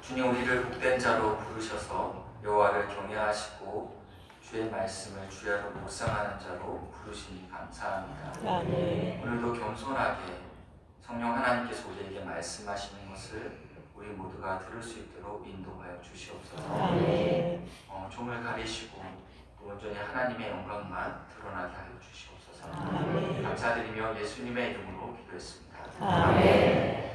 주님, 우리를 복된 자로 부르셔서 여호와를 경외하시고 주의 말씀을 주야로 묵상하는 자로 부르시니 감사합니다. 아멘. 오늘도 겸손하게 성령 하나님께서 우리에게 말씀하시는 것을 우리 모두가 들을 수 있도록 인도하여 주시옵소서. 아멘. 종을 가리시고 또 온전히 하나님의 영광만 드러나게 하여 주시옵소서. 아멘. 감사드리며 예수님의 이름으로 기도했습니다. 아멘.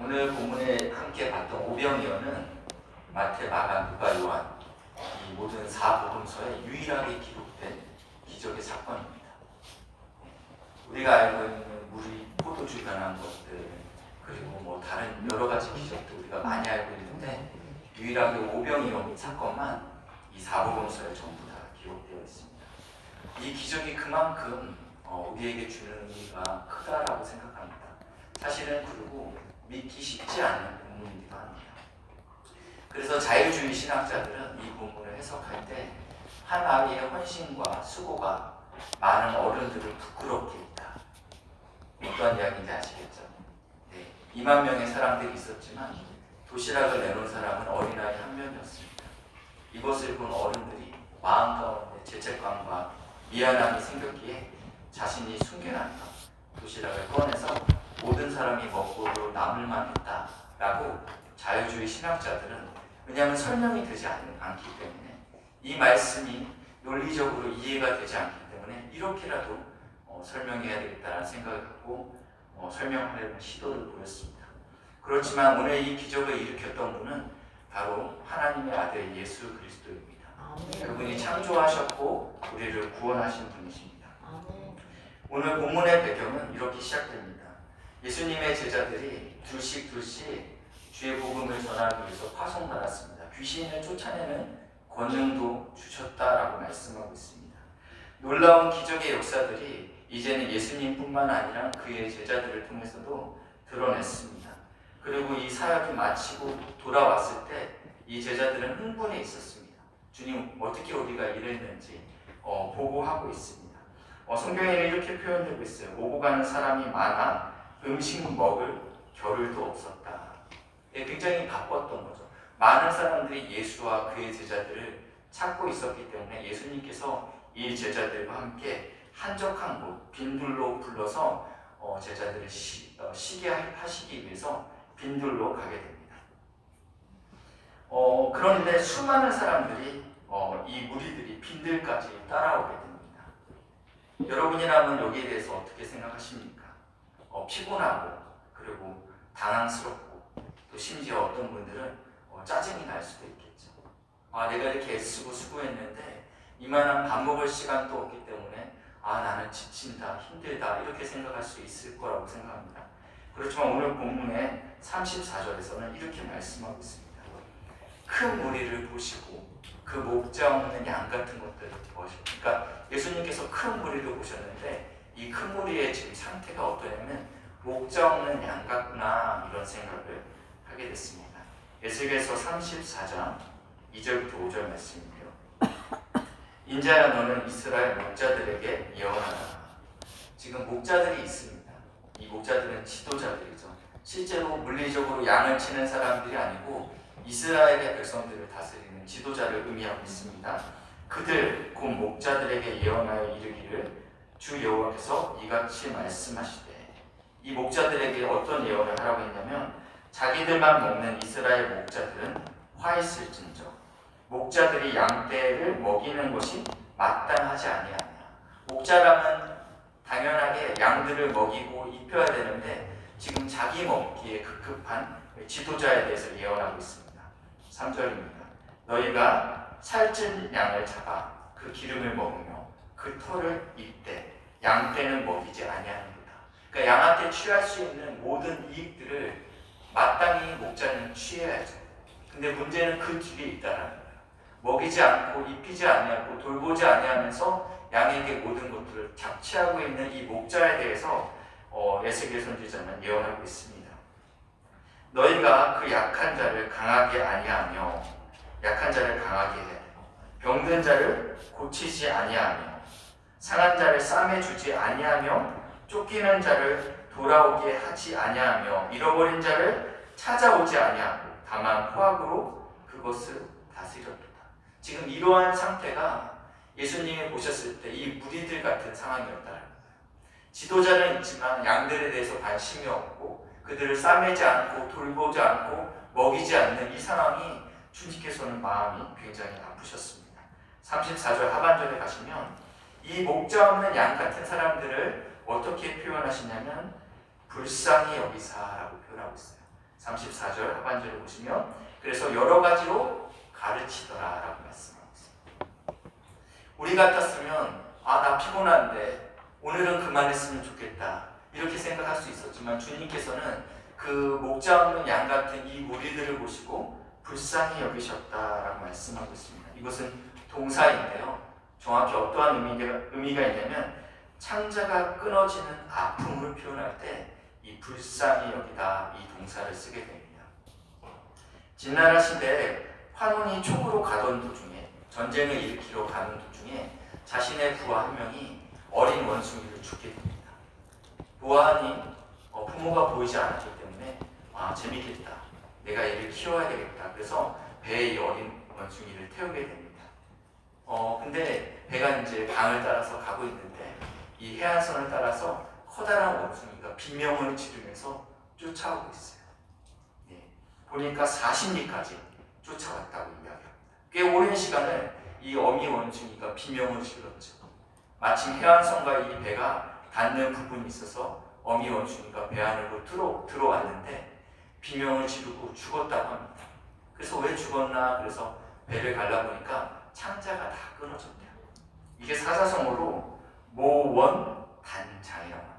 오늘 본문에 함께 봤던 오병이어는 마태, 마가, 누가, 요한 이 모든 사복음서에 유일하게 기록된 기적의 사건입니다. 우리가 알고 있는 물이 포도주 변한 것들, 그리고 다른 여러 가지 기적들 우리가 많이 알고 있는데 유일하게 오병이어 사건만 이 사복음서에 전부 다 기록되어 있습니다. 이 기적이 그만큼 우리에게 주는 의미가 크다라고 생각합니다. 사실은 그리고 믿기 쉽지 않은 본문이기도 합니다. 그래서 자유주의 신학자들은 이 본문을 해석할 때 한 아이의 헌신과 수고가 많은 어른들을 부끄럽게 했다. 어떤 이야기인지 아시겠죠? 네, 2만 명의 사람들이 있었지만 도시락을 내놓은 사람은 어린아이 한 명이었습니다. 이것을 본 어른들이 마음 가운데 죄책감과 미안함이 생겼기에 자신이 숨겨놨던 도시락을 꺼내서 모든 사람이 먹고도 남을만 했다라고 자유주의 신학자들은, 왜냐하면 설명이 되지 않기 때문에, 이 말씀이 논리적으로 이해가 되지 않기 때문에 이렇게라도 설명해야 되겠다는 생각을 갖고 설명하려는 시도를 보였습니다. 그렇지만 오늘 이 기적을 일으켰던 분은 바로 하나님의 아들 예수 그리스도입니다. 그분이 창조하셨고 우리를 구원하신 분이십니다. 오늘 본문의 배경은 이렇게 시작됩니다. 예수님의 제자들이 둘씩 주의 복음을 전하기 위해서 파송받았습니다. 귀신을 쫓아내는 권능도 주셨다라고 말씀하고 있습니다. 놀라운 기적의 역사들이 이제는 예수님뿐만 아니라 그의 제자들을 통해서도 드러냈습니다. 그리고 이 사역이 마치고 돌아왔을 때 이 제자들은 흥분해 있었습니다. 주님, 어떻게 우리가 이랬는지 보고하고 있습니다. 성경에는 이렇게 표현되고 있어요. 오고 가는 사람이 많아 음식 먹을 겨를도 없었다. 굉장히 바빴던 거죠. 많은 사람들이 예수와 그의 제자들을 찾고 있었기 때문에 예수님께서 이 제자들과 함께 한적한 곳, 빈들로 불러서 제자들을 쉬게 하시기 위해서 빈들로 가게 됩니다. 그런데 수많은 사람들이 이 무리들이 빈들까지 따라오게 됩니다. 여러분이라면 여기에 대해서 어떻게 생각하십니까? 피곤하고 그리고 당황스럽고 또 심지어 어떤 분들은 짜증이 날 수도 있겠죠. 내가 이렇게 애쓰고 수고했는데 이만한 밥 먹을 시간도 없기 때문에 나는 지친다, 힘들다 이렇게 생각할 수 있을 거라고 생각합니다. 그렇지만 오늘 본문의 34절에서는 이렇게 말씀하고 있습니다. 큰 무리를 보시고 그 목자 없는 양 같은 것들을 보시고, 그러니까 예수님께서 큰 무리를 보셨는데 이 큰 무리의 지금 상태가 어떠냐면 목자 없는 양 같구나, 이런 생각을 하게 됐습니다. 에스겔서 34장 2절부터 5절 말씀인데요. 인자야, 너는 이스라엘 목자들에게 예언하라. 지금 목자들이 있습니다. 이 목자들은 지도자들이죠. 실제로 물리적으로 양을 치는 사람들이 아니고 이스라엘의 백성들을 다스리는 지도자를 의미하고 있습니다. 그들 곧 목자들에게 예언하여 이르기를 주 여호와께서 이같이 말씀하시되, 이 목자들에게 어떤 예언을 하라고 했냐면, 자기들만 먹는 이스라엘 목자들은 화 있을진저 목자들이 양떼를 먹이는 것이 마땅하지 아니하냐. 목자라면 당연하게 양들을 먹이고 입혀야 되는데 지금 자기 먹기에 급급한 지도자에 대해서 예언하고 있습니다. 3절입니다. 너희가 살찐 양을 잡아 그 기름을 먹으며 그 털을 입되 양떼는 먹이지 아니하는구나. 그러니까 양한테 취할 수 있는 모든 이익들을 마땅히 목자는 취해야죠. 근데 문제는 그 뒤에 있다는 거예요. 먹이지 않고 입히지 아니하고 돌보지 아니하면서 양에게 모든 것들을 착취하고 있는 이 목자에 대해서 에스겔 선지자는 예언하고 있습니다. 너희가 그 약한 자를 강하게 아니하며, 약한 자를 강하게 해 병든 자를 고치지 아니하며, 상한 자를 싸매주지 아니하며, 쫓기는 자를 돌아오게 하지 아니하며 잃어버린 자를 찾아오지 아니하고 다만 포악으로 그것을 다스렸도다. 지금 이러한 상태가 예수님이 보셨을 때 이 무리들 같은 상황이었다. 지도자는 있지만 양들에 대해서 관심이 없고 그들을 싸매지 않고 돌보지 않고 먹이지 않는 이 상황이 주님께서는 마음이 굉장히 아프셨습니다. 34절 하반절에 가시면 이 목자 없는 양 같은 사람들을 어떻게 표현하시냐면 불쌍히 여기사라고 표현하고 있어요. 34절 하반절을 보시면 그래서 여러 가지로 가르치더라라고 말씀하고 있어요. 우리 같았으면 나 피곤한데 오늘은 그만했으면 좋겠다 이렇게 생각할 수 있었지만 주님께서는 그 목자 없는 양 같은 이 무리들을 보시고 불쌍히 여기셨다라고 말씀하고 있습니다. 이것은 동사인데요. 정확히 어떠한 의미가 있냐면 창자가 끊어지는 아픔을 표현할 때 이 불쌍히 여기다 이 동사를 쓰게 됩니다. 진나라 시대에 환원이 촉으로 가던 도중에 전쟁을 일으키러 가는 도중에 자신의 부하 한 명이 어린 원숭이를 죽게 됩니다. 부하니 부모가 보이지 않았기 때문에 재밌겠다. 내가 얘를 키워야 되겠다. 그래서 배에 이 어린 원숭이를 태우게 됩니다. 근데 배가 이제 강을 따라서 가고 있는데 이 해안선을 따라서 커다란 원숭이가 비명을 지르면서 쫓아오고 있어요. 보니까 40리까지 쫓아왔다고 이야기합니다. 꽤 오랜 시간을 이 어미 원숭이가 비명을 질렀죠. 마침 해안선과 이 배가 닿는 부분이 있어서 어미 원숭이가 배 안으로 들어왔는데 비명을 지르고 죽었다고 합니다. 그래서 왜 죽었나? 그래서 배를 갈라보니까 창자가 다 끊어졌대요. 이게 사자성어로 모원단장이라고 합니다.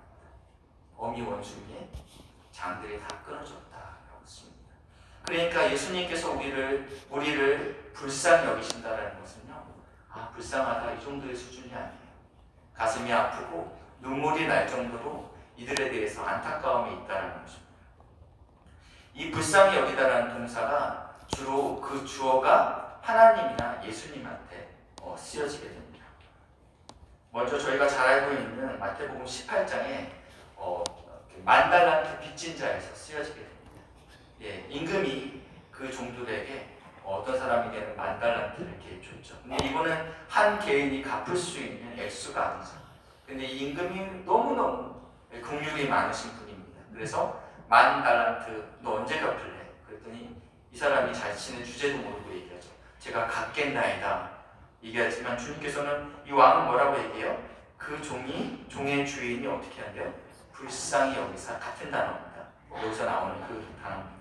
어미 원숭이의 장들이 다 끊어졌다라고 했습니다. 그러니까 예수님께서 우리를 불쌍히 여기신다라는 것은요, 불쌍하다 이 정도의 수준이 아니에요. 가슴이 아프고 눈물이 날 정도로 이들에 대해서 안타까움이 있다라는 것입니다. 이 불쌍히 여기다라는 동사가 주로 그 주어가 하나님이나 예수님한테 쓰여지게 됩니다. 먼저 저희가 잘 알고 있는 마태복음 18장에 만달란트 빚진 자에서 쓰여지게 됩니다. 임금이 그 종들에게 어떤 사람에게는 만달란트를 이렇게 줬죠. 근데 이거는 한 개인이 갚을 수 있는 액수가 아니죠. 근데 이 임금이 너무너무 긍휼이 많으신 분입니다. 그래서 만달란트 너 언제 갚을래? 그랬더니 이 사람이 자신의 주제도 모르고 얘기하죠. 제가 갚겠나이다 얘기하지만 주님께서는 이 왕은 뭐라고 얘기해요? 그 종의 주인이 어떻게 한대요? 불쌍히 여기사 같은 단어입니다. 여기서 나오는 그 단어입니다.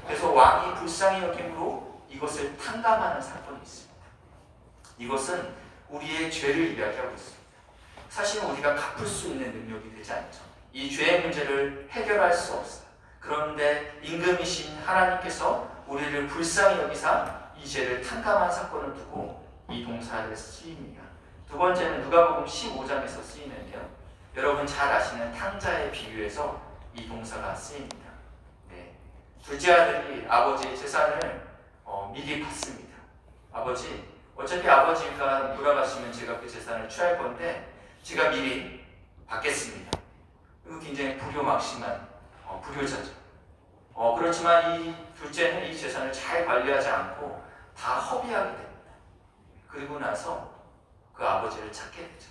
그래서 왕이 불쌍히 여김으로 이것을 탕감하는 사건이 있습니다. 이것은 우리의 죄를 이야기하고 있습니다. 사실은 우리가 갚을 수 있는 능력이 되지 않죠. 이 죄의 문제를 해결할 수 없어요. 그런데 임금이신 하나님께서 우리를 불쌍히 여기사 이 죄를 탕감한 사건을 두고 이 동사를 쓰입니다. 두 번째는 누가복음 15장에서 쓰이는데요. 여러분 잘 아시는 탕자의 비유에서 이 동사가 쓰입니다. 둘째 아들이 아버지의 재산을 미리 받습니다. 아버지, 어차피 아버지가 돌아가시면 제가 그 재산을 취할 건데 제가 미리 받겠습니다. 이거 굉장히 불효막심한 불효자죠. 그렇지만 이 둘째는 이 재산을 잘 관리하지 않고 다 허비하게 됩니다. 그리고 나서 그 아버지를 찾게 되죠.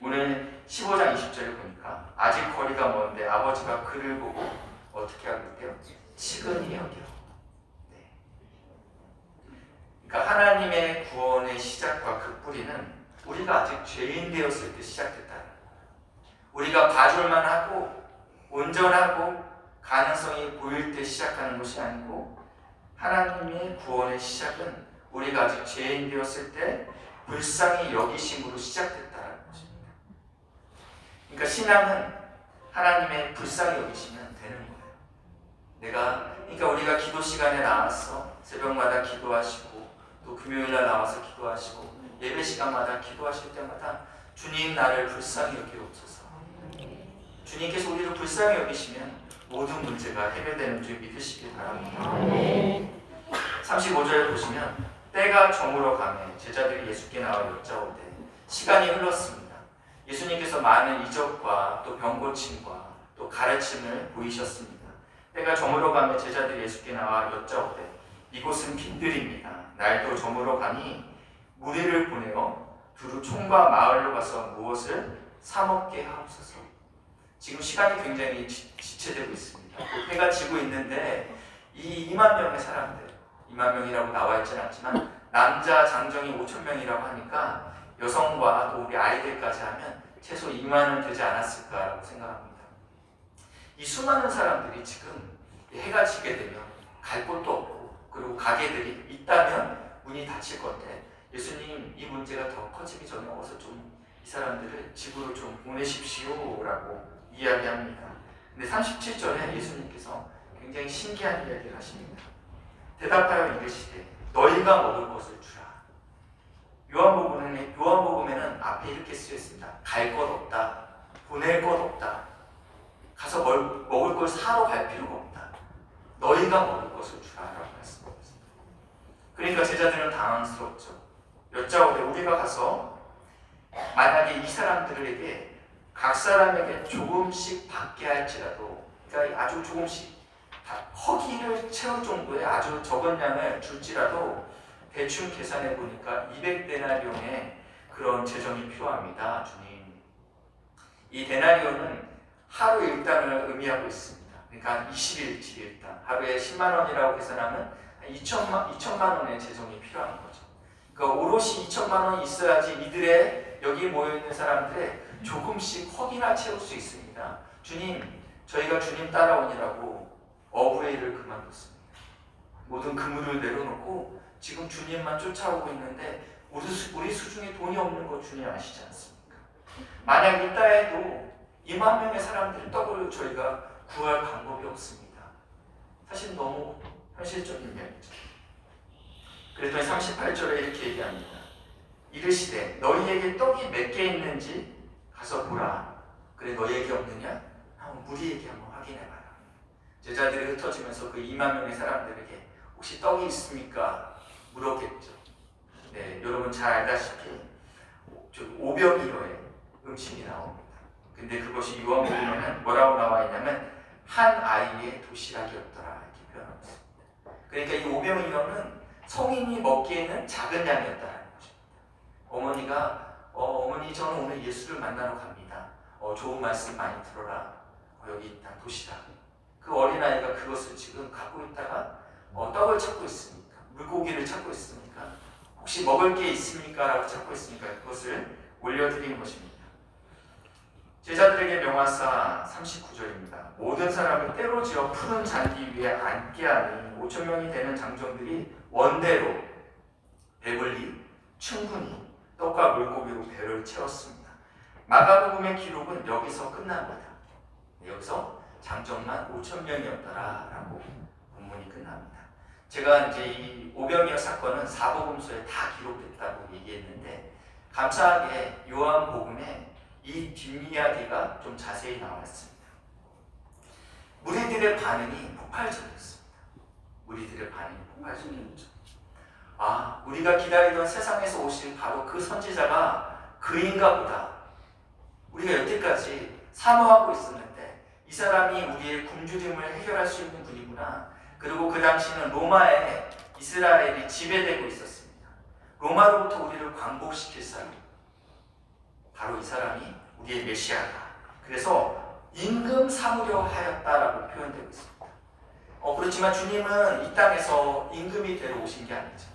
오늘 15장 20절을 보니까 아직 거리가 먼데 아버지가 그를 보고 어떻게 하고 있대요? 치근히 여겨. 그러니까 하나님의 구원의 시작과 그 뿌리는 우리가 아직 죄인 되었을 때 시작됐다. 우리가 봐줄만 하고 온전하고 가능성이 보일 때 시작하는 것이 아니고 하나님의 구원의 시작은 우리가 아직 죄인 되었을 때 불쌍히 여기심으로 시작됐다는 것입니다. 그러니까 신앙은 하나님의 불쌍히 여기시면 되는 거예요. 그러니까 우리가 기도 시간에 나와서 새벽마다 기도하시고 또 금요일날 나와서 기도하시고 예배 시간마다 기도하실 때마다 주님 나를 불쌍히 여기옵소서. 주님께서 우리를 불쌍히 여기시면 모든 문제가 해결되는 줄 믿으시기 바랍니다. 35절에 보시면 때가 저물어 가매 제자들이 예수께 나와 여짜오되 시간이 흘렀습니다. 예수님께서 많은 이적과 또 병고침과 또 가르침을 보이셨습니다. 때가 저물어가며 제자들이 예수께 나와 여짜오되 이곳은 빈들입니다. 날도 저물어 가니 무리를 보내어 두루 촌과 마을로 가서 무엇을 사 먹게 하옵소서. 지금 시간이 굉장히 지체되고 있습니다. 또 해가 지고 있는데 이 2만 명의 사람들, 2만 명이라고 나와 있지는 않지만 남자 장정이 5천 명이라고 하니까 여성과 또 우리 아이들까지 하면 최소 2만은 되지 않았을까라고 생각합니다. 이 수많은 사람들이 지금 해가 지게 되면 갈 곳도 없고 그리고 가게들이 있다면 문이 닫힐 건데 예수님 이 문제가 더 커지기 전에 어서 좀 이 사람들을 집으로 좀 보내십시오라고 이야기합니다. 근데 37절에 예수님께서 굉장히 신기한 이야기를 하십니다. 대답하여 이르시되 너희가 먹을 것을 주라. 요한복음에는 앞에 이렇게 쓰여 있습니다. 갈 것 없다. 보낼 것 없다. 가서 먹을 걸 사러 갈 필요가 없다. 너희가 먹을 것을 주라라고 말씀하셨습니다. 그러니까 제자들은 당황스럽죠. 여짜오되 우리가 가서 만약에 이 사람들에게 각 사람에게 조금씩 받게 할지라도, 그러니까 아주 조금씩 허기를 채울 정도의 아주 적은 양을 줄지라도 대충 계산해 보니까 200데나리온의 그런 재정이 필요합니다. 주님. 이 데나리온은 하루 일당을 의미하고 있습니다. 그러니까 20일치 일당. 하루에 10만 원이라고 계산하면 2천만 원의 재정이 필요한 거죠. 그러니까 오롯이 2천만 원이 있어야지 이들의 여기 모여있는 사람들의 조금씩 허기나 채울 수 있습니다. 주님, 저희가 주님 따라오니라고 어부의 일을 그만뒀습니다. 모든 그물을 내려놓고 지금 주님만 쫓아오고 있는데 우리 수중에 돈이 없는 거 주님 아시지 않습니까? 만약 있다 해도 2만 명의 사람들의 떡을 저희가 구할 방법이 없습니다. 사실 너무 현실적인 이야기죠. 그랬더니 38절에 이렇게 얘기합니다. 이르시되 너희에게 떡이 몇 개 있는지 가서 보라. 그래 너희에게 없느냐? 한번 무리에게 한번 확인해봐라. 제자들이 흩어지면서 그 2만 명의 사람들에게 혹시 떡이 있습니까? 물었겠죠. 네, 여러분 잘 알다시피 오병이어의 음식이 나옵니다. 근데 그것이 요한복음에는 뭐라고 나와 있냐면 한 아이의 도시락이었더라 이렇게 표현하고 있습니다. 그러니까 이 오병이어는 성인이 먹기에는 작은 양이었다는 것입니다. 어머니가 어머니 저는 오늘 예수를 만나러 갑니다. 좋은 말씀 많이 들어라. 여기 있다 도시락. 그 어린아이가 그것을 지금 갖고 있다가 떡을 찾고 있으니까 물고기를 찾고 있으니까 혹시 먹을 게 있습니까? 라고 찾고 있으니까 그것을 올려드린 것입니다. 제자들에게 명하사 39절입니다. 모든 사람을 때로 지어 푸른 잔디 위에 앉게 하니 5천 명이 되는 장정들이 원대로 배불리 충분히 떡과 물고기로 배를 채웠습니다. 마가복음의 기록은 여기서 끝납니다. 여기서 장정만 5천 명이었더라라고 본문이 끝납니다. 제가 이제 이 오병이어 사건은 사복음서에 다 기록됐다고 얘기했는데 감사하게 요한복음에 이 뒷이야기가 좀 자세히 나와 있습니다. 무리들의 반응이 폭발적이었습니다. 무리들의 반응이 폭발적이었죠. 아, 우리가 기다리던 세상에서 오실 바로 그 선지자가 그인가 보다. 우리가 여태까지 사모하고 있었는데 이 사람이 우리의 굶주림을 해결할 수 있는 분이구나. 그리고 그 당시는 로마에 이스라엘이 지배되고 있었습니다. 로마로부터 우리를 광복시킬 사람, 바로 이 사람이 우리의 메시아다. 그래서 임금 삼으려 하였다라고 표현되고 있습니다. 그렇지만 주님은 이 땅에서 임금이 되러 오신 게 아니죠.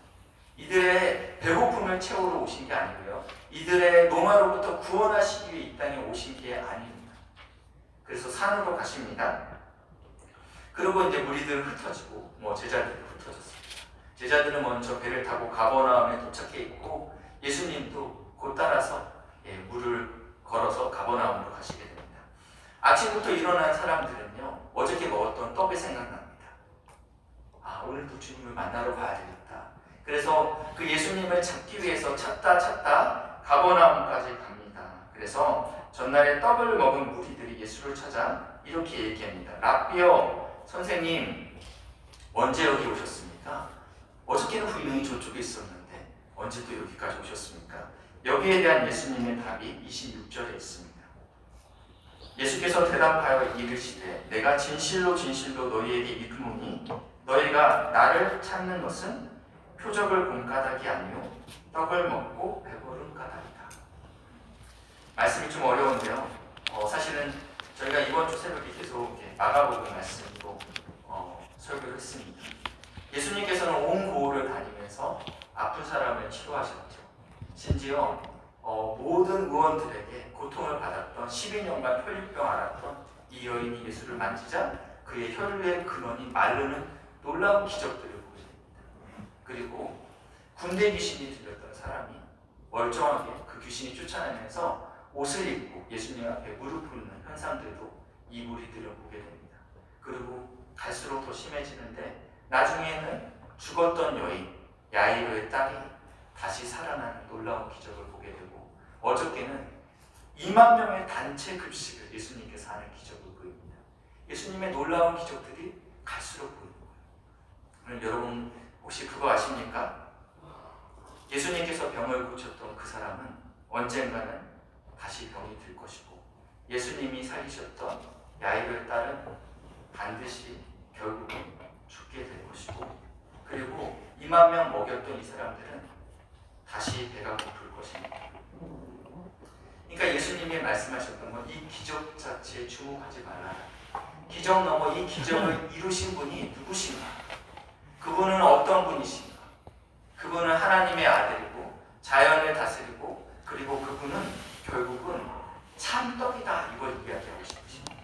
이들의 배고픔을 채우러 오신 게 아니고요. 이들의 로마로부터 구원하시기 위해 이 땅에 오신 게 아닙니다. 그래서 산으로 가십니다. 그리고 이제 무리들은 흩어지고 제자들도 흩어졌습니다. 제자들은 먼저 배를 타고 가버나움에 도착해 있고 예수님도 곧 따라서 물을 걸어서 가버나움으로 가시게 됩니다. 아침부터 일어난 사람들은요, 어저께 먹었던 떡이 생각납니다. 아, 오늘도 주님을 만나러 가야 되겠다. 그래서 그 예수님을 찾기 위해서 찾다 가버나움까지 갑니다. 그래서 전날에 떡을 먹은 무리들이 예수를 찾아 이렇게 얘기합니다. 랍비여, 선생님, 언제 여기 오셨습니까? 어저께는 분명히 저쪽에 있었는데 언제 또 여기까지 오셨습니까? 여기에 대한 예수님의 답이 26절에 있습니다. 예수께서 대답하여 이르시되 내가 진실로 진실로 너희에게 이르노니 너희가 나를 찾는 것은 표적을 본 까닭이 아니요 떡을 먹고 배부른 까닭이다. 말씀이 좀 어려운데요. 사실은 저희가 이번 주 새벽에 계속 마가복음 말씀으로 설교를 했습니다. 예수님께서는 온 고을을 다니면서 아픈 사람을 치료하셨죠. 심지어 모든 의원들에게 고통을 받았던 12년간 혈류병 앓았던 이 여인이 예수를 만지자 그의 혈류의 근원이 마르는 놀라운 기적들을 보게 됩니다. 그리고 군대 귀신이 들렸던 사람이 멀쩡하게 그 귀신이 쫓아내면서 옷을 입고 예수님 앞에 무릎 꿇는 현상들도 이 무리들을 보게 됩니다. 그리고 갈수록 더 심해지는데 나중에는 죽었던 여인 야이로의 딸이 다시 살아나는 놀라운 기적을 보게 되고 어저께는 2만 명의 단체 급식을 예수님께서 하는 기적을 보입니다. 예수님의 놀라운 기적들이 갈수록 보이는 거예요. 오늘 여러분 혹시 그거 아십니까? 예수님께서 병을 고쳤던 그 사람은 언젠가는 다시 병이 들 것이고 예수님이 살리셨던 야이로의 딸은 반드시 결국은 죽게 될 것이고 그리고 2만 명 먹였던 이 사람들은 다시 배가 고플 것입니다. 그러니까 예수님이 말씀하셨던 건 이 기적 자체에 주목하지 말라. 기적 넘어 이 기적을 이루신 분이 누구신가? 그분은 어떤 분이신가? 그분은 하나님의 아들이고 자연을 다스리고 그리고 그분은 결국은 참떡이다 이걸 이야기하고 싶으십니다.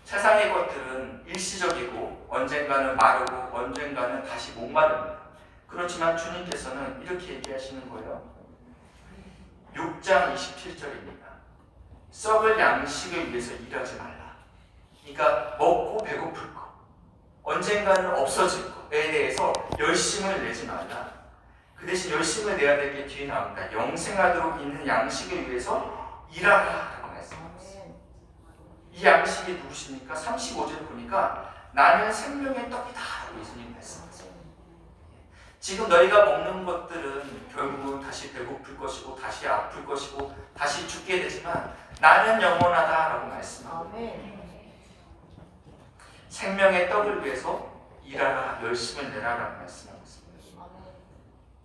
세상의 것들은 일시적이고 언젠가는 마르고 언젠가는 다시 목마릅니다. 그렇지만 주님께서는 이렇게 얘기하시는 거예요. 6장 27절입니다. 썩을 양식을 위해서 일하지 말라. 그러니까 먹고 배고플 것, 언젠가는 없어질 것에 대해서 열심을 내지 말라. 그 대신 열심을 내야 될 게 뒤에 나옵니다. 영생하도록 있는 양식을 위해서 일하라 라고 말씀하고 있습니다. 이 양식이 누구십니까? 35절 보니까 나는 생명의 떡이다 라고 예수님 말씀하세요. 지금 너희가 먹는 것들은 결국은 다시 배고플 것이고 다시 아플 것이고 다시 죽게 되지만 나는 영원하다 라고 말씀하고 생명의 떡을 위해서 일하라 열심을 내라 라고 말씀하고 있습니다.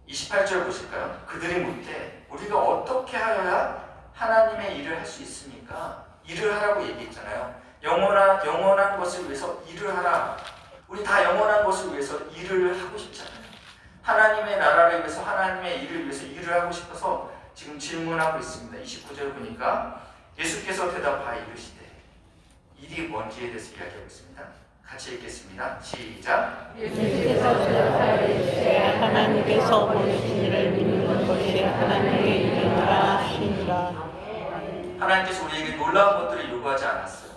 28절 보실까요? 그들이 묻되 우리가 어떻게 하여야 하나님의 일을 할 수 있습니까? 일을 하라고 얘기했잖아요. 영원한 것을 위해서 일을 하라. 우리 다 영원한 것을 위해서 일을 하고 싶잖아요. 하나님의 나라를 위해서 하나님의 일을 위해서 일을 하고 싶어서 지금 질문하고 있습니다. 29절 보니까 예수께서 대답하여 이르시되 일이 뭔지에 대해서 이야기하고 있습니다. 같이 읽겠습니다. 시작. 예수께서 대답하여 이르시되 하나님께서 보내신 이를 믿는 것이 하나님의 일이라 하시니라. 하나님께서 우리에게 놀라운 것들을 요구하지 않았어요.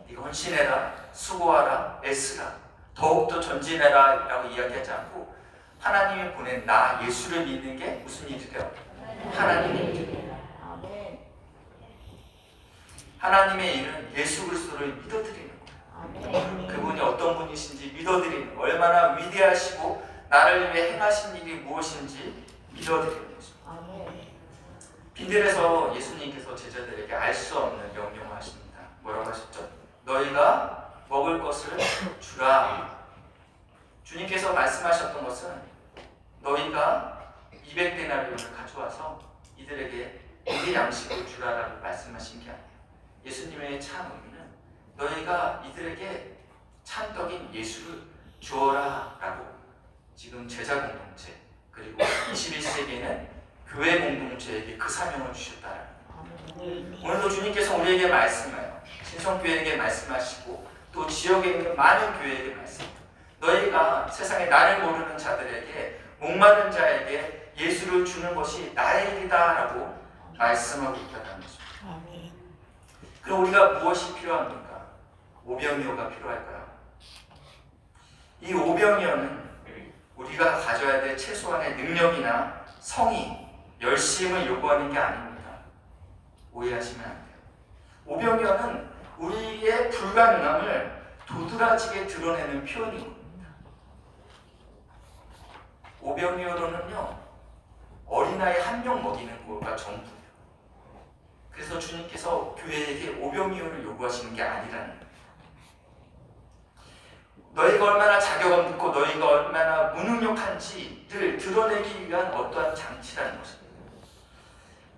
네가 헌신해라, 수고하라, 애쓰라, 더욱더 전진해라 라고 이야기하지 않고 하나님이 보낸 나 예수를 믿는 게 무슨 일이래요? 하나님의 일이래요. 하나님의 일은 예수 그리스도를 믿어드리는 거예요. 그분이 어떤 분이신지 믿어드리는, 얼마나 위대하시고 나를 위해 행하신 일이 무엇인지 믿어드리는 것입니다. 빈들에서 예수님께서 제자들에게 알 수 없는 명령을 하십니다. 뭐라고 하셨죠? 너희가 먹을 것을 주라. 주님께서 말씀하셨던 것은 너희가 200데나리온을 가져와서 이들에게 우리 양식을 주라라고 말씀하신 게 아니에요. 예수님의 참 의미는 너희가 이들에게 참떡인 예수를 주어라 라고 지금 제자 공동체 그리고 21세기에는 교회 공동체에게 그 사명을 주셨다는 거예요. 오늘도 주님께서 우리에게 말씀해요. 신성교회에게 말씀하시고 또 지역에 있는 많은 교회에게 말씀해요. 너희가 세상에 나를 모르는 자들에게 목마른 자에게 예수를 주는 것이 나의 일이다 라고 말씀하고 있다는 것입니다. 그럼 우리가 무엇이 필요합니까? 오병이어가 필요할까요? 이 오병이어는 우리가 가져야 될 최소한의 능력이나 성의, 열심을 요구하는 게 아닙니다. 오해하시면 안 돼요. 오병이어는 우리의 불가능함을 도드라지게 드러내는 표현인 겁니다. 오병이어로는요, 어린아이 한 명 먹이는 거가 전부예요. 그래서 주님께서 교회에게 오병이어를 요구하시는 게 아니라는 거예요. 너희가 얼마나 자격 없고 너희가 얼마나 무능력한지를 드러내기 위한 어떠한 장치라는 것입니다.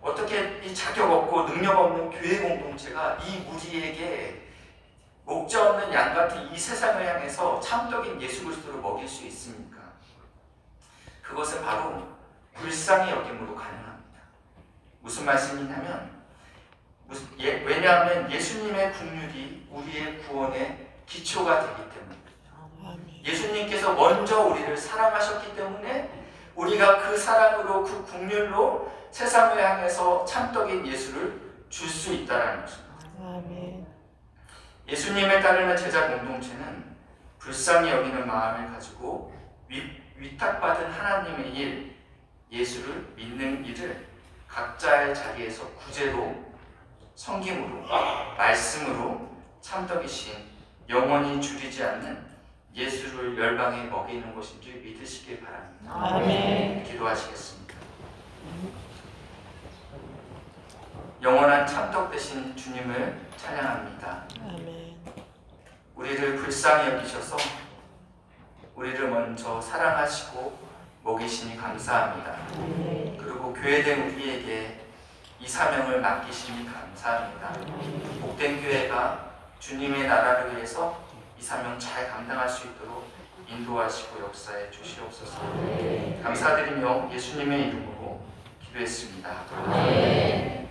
어떻게 이 자격 없고 능력 없는 교회 공동체가 이 무리에게 목자 없는 양 같은 이 세상을 향해서 참적인 예수 그리스도를 먹일 수 있습니까? 그것은 바로 불쌍히 여김으로 가능합니다. 무슨 말씀이냐면 왜냐하면 예수님의 국률이 우리의 구원의 기초가 되기 때문입니다. 예수님께서 먼저 우리를 사랑하셨기 때문에 우리가 그 사랑으로 그 국률로 세상을 향해서 참적인 예수를 줄 수 있다는 것입니다. 아멘. 예수님을 따르는 제자 공동체는 불쌍히 여기는 마음을 가지고 위탁받은 하나님의 일, 예수를 믿는 일을 각자의 자리에서 구제로, 섬김으로, 말씀으로 참덕이신 영원히 줄이지 않는 예수를 열방에 먹이는 것인 줄 믿으시길 바랍니다. 아멘. 기도하시겠습니다. 영원한 참덕 되신 주님을 찬양합니다. 아멘. 우리를 불쌍히 여기셔서 우리를 먼저 사랑하시고 먹이시니 감사합니다. 그리고 교회된 우리에게 이 사명을 맡기시니 감사합니다. 복된 교회가 주님의 나라를 위해서 이 사명 잘 감당할 수 있도록 인도하시고 역사해 주시옵소서. 감사드리며 예수님의 이름으로 기도했습니다. 아멘.